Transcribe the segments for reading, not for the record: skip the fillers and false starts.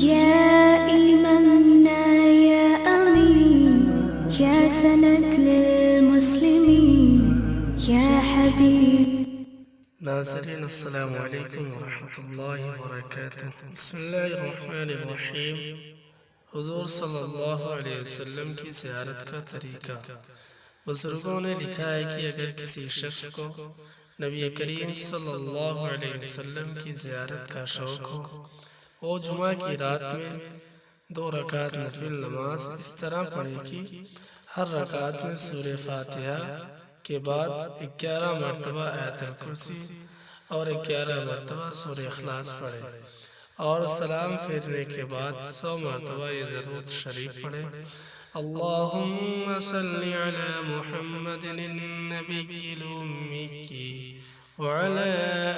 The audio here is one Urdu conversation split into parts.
يا إمامنا يا أمين يا سند للمسلمين يا حبيب. ناظرین السلام علیکم ورحمۃ اللہ وبرکاتہ۔ بسم اللہ الرحمن الرحیم۔ حضور صلی اللہ علیہ وسلم کی زیارت کا طریقہ۔ بزرگوں نے لکھا ہے کہ اگر کسی شخص کو نبی کریم صلی اللہ علیہ وسلم کی زیارت کا شوق ہو، وہ جمعہ کی رات میں 2 رکعت نفل نماز اس طرح پڑھے کہ ہر رکعت میں سورہ فاتحہ کے بعد 11 مرتبہ آیت الکرسی اور 11 مرتبہ سورہ اخلاص پڑھے، اور سلام پھیرنے کے بعد 100 مرتبہ یہ درود شریف پڑھے: اللہم صلی علی محمد النبی الامی وعلی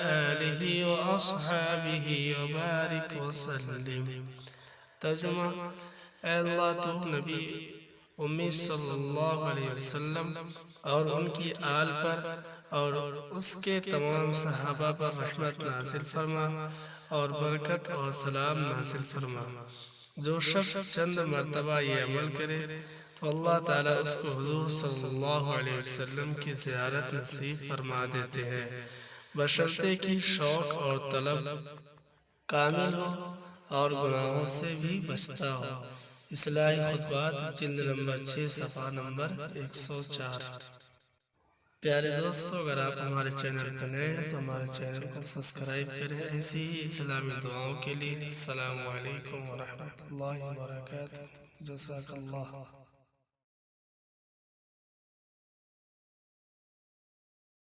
آلہ واصحابہ وبارک وسلم۔ ترجمہ: اے اللہ، تو نبی امی صلی اللہ علیہ وسلم اور ان کی آل پر اور اس کے تمام صحابہ پر رحمت نازل فرما اور برکت اور سلام نازل فرما۔ جو شخص چند مرتبہ یہ عمل کرے تو اللہ تعالیٰ اس کو حضور صلی اللہ علیہ وسلم کی زیارت نصیب فرما دیتے ہیں، بشرطے کہ شوق اور طلب کامل ہو اور گناہوں سے بھی بچتا ہو۔ اصلاحی خطبات جلد نمبر 6 صفحہ نمبر 104۔ پیارے دوستو، اگر آپ ہمارے چینل پر نئے ہیں تو ہمارے چینل کو سبسکرائب کریں۔ ایسی ہی اسلامی دعاؤں کے لیے۔ السلام علیکم ورحمۃ اللہ وبرکاتہ۔ جزاک اللہ۔